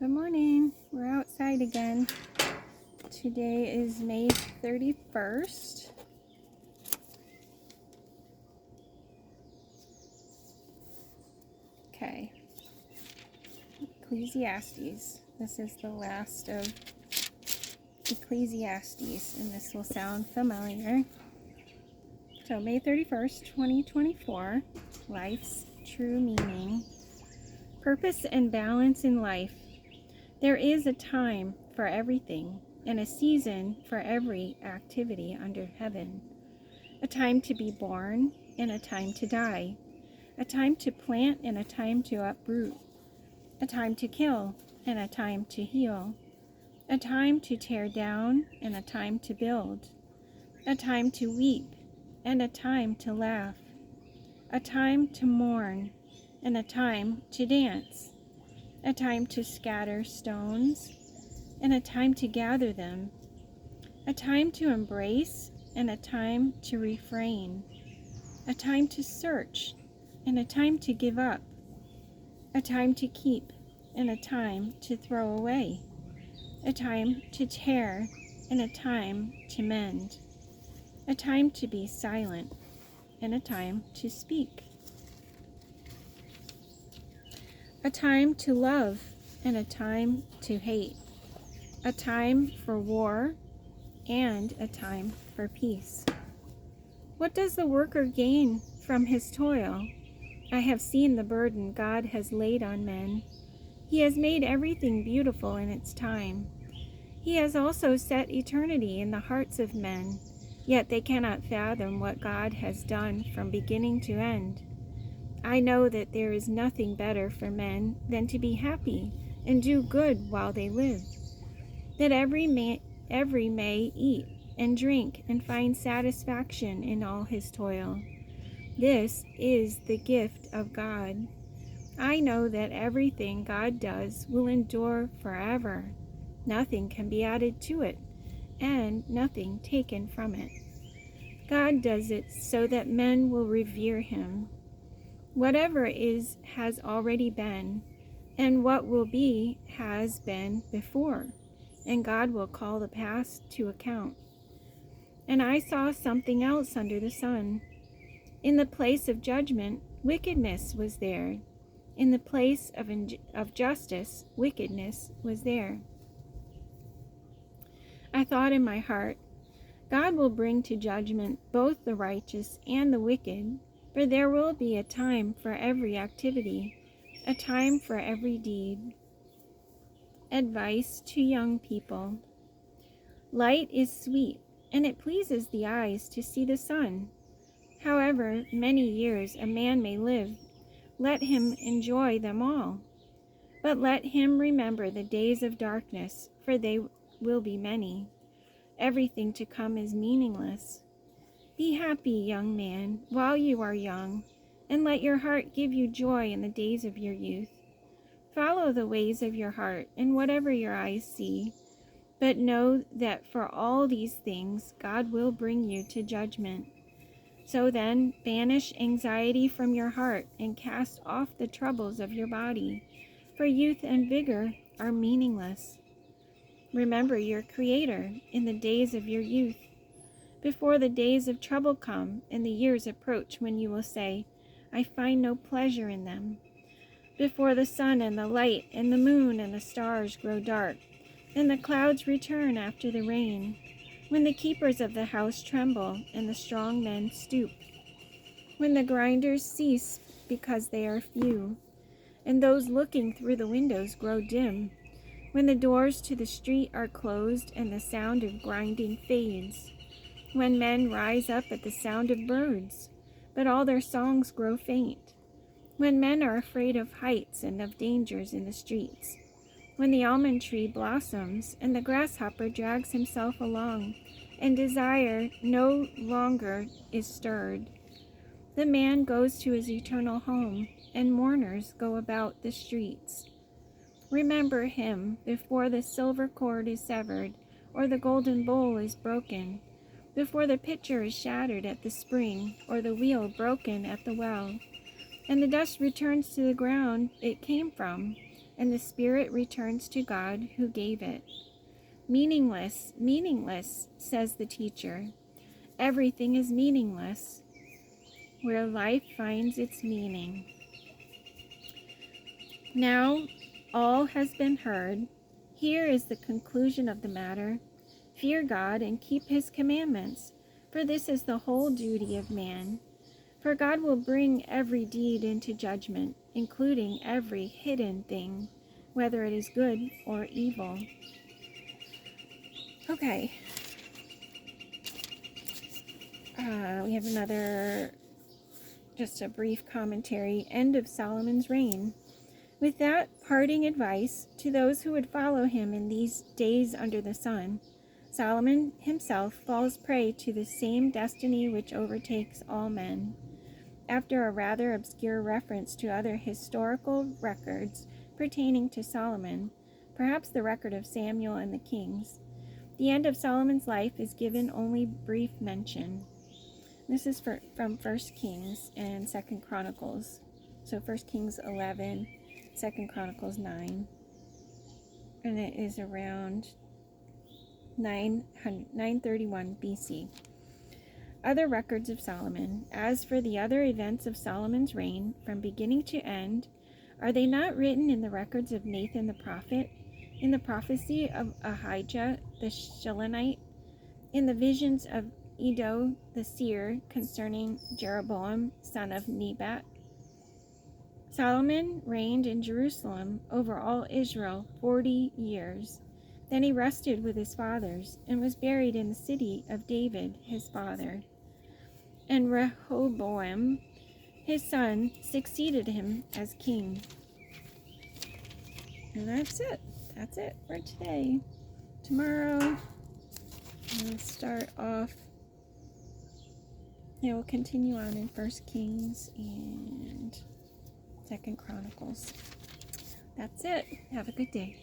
Good morning. We're outside again. Today is May 31st. Okay. Ecclesiastes. This is the last of Ecclesiastes, and this will sound familiar. So, May 31st, 2024. Life's true meaning. Purpose and balance in life. There is a time for everything, and a season for every activity under heaven. A time to be born, and a time to die. A time to plant, and a time to uproot. A time to kill, and a time to heal. A time to tear down, and a time to build. A time to weep, and a time to laugh. A time to mourn, and a time to dance. A time to scatter stones, and a time to gather them. A time to embrace, and a time to refrain. A time to search, and a time to give up. A time to keep, and a time to throw away. A time to tear, and a time to mend. A time to be silent, and a time to speak. A time to love, and a time to hate. A time for war, and a time for peace. What does the worker gain from his toil? I have seen the burden God has laid on men. He has made everything beautiful in its time. He has also set eternity in the hearts of men, yet they cannot fathom what God has done from beginning to end. I know that there is nothing better for men than to be happy and do good while they live, that every may eat and drink and find satisfaction in all his toil. This is the gift of God. I know that everything God does will endure forever. Nothing can be added to it, and nothing taken from it. God does it so that men will revere him. Whatever is has already been, and what will be has been before, and God will call the past to account. And I saw something else under the sun. In the place of judgment, wickedness was there. In the place of justice, wickedness was there. I thought in my heart, God will bring to judgment both the righteous and the wicked, for there will be a time for every activity, a time for every deed. Advice to young people. Light is sweet, and it pleases the eyes to see the sun. However many years a man may live, let him enjoy them all. But let him remember the days of darkness, for they will be many. Everything to come is meaningless. Be happy, young man, while you are young, and let your heart give you joy in the days of your youth. Follow the ways of your heart and whatever your eyes see, but know that for all these things God will bring you to judgment. So then, banish anxiety from your heart and cast off the troubles of your body, for youth and vigor are meaningless. Remember your Creator in the days of your youth, before the days of trouble come and the years approach when you will say, I find no pleasure in them. Before the sun and the light and the moon and the stars grow dark, and the clouds return after the rain, when the keepers of the house tremble and the strong men stoop, when the grinders cease because they are few, and those looking through the windows grow dim, when the doors to the street are closed and the sound of grinding fades, when men rise up at the sound of birds, but all their songs grow faint, when men are afraid of heights and of dangers in the streets, when the almond tree blossoms and the grasshopper drags himself along, and desire no longer is stirred. The man goes to his eternal home, and mourners go about the streets. Remember him before the silver cord is severed, or the golden bowl is broken, before the pitcher is shattered at the spring, or the wheel broken at the well, and the dust returns to the ground it came from, and the spirit returns to God who gave it. Meaningless, meaningless, says the teacher. Everything is meaningless where life finds its meaning. Now all has been heard. Here is the conclusion of the matter. Fear God and keep his commandments, for this is the whole duty of man. For God will bring every deed into judgment, including every hidden thing, whether it is good or evil. Okay. We have another, just a brief commentary, end of Solomon's reign. With that parting advice to those who would follow him in these days under the sun, Solomon himself falls prey to the same destiny which overtakes all men. After a rather obscure reference to other historical records pertaining to Solomon, perhaps the record of Samuel and the kings, the end of Solomon's life is given only brief mention. This is from 1 Kings and 2 Chronicles. So 1 Kings 11, 2 Chronicles 9. And it is around 931 BC. Other records of Solomon. As for the other events of Solomon's reign, from beginning to end, are they not written in the records of Nathan the prophet, in the prophecy of Ahijah the Shilonite, in the visions of Iddo the seer concerning Jeroboam son of Nebat? Solomon reigned in Jerusalem over all Israel 40 years. Then he rested with his fathers and was buried in the city of David his father. And Rehoboam his son succeeded him as king. And that's it. That's it for today. Tomorrow we'll start off. Yeah, we'll continue on in 1 Kings and 2 Chronicles. That's it. Have a good day.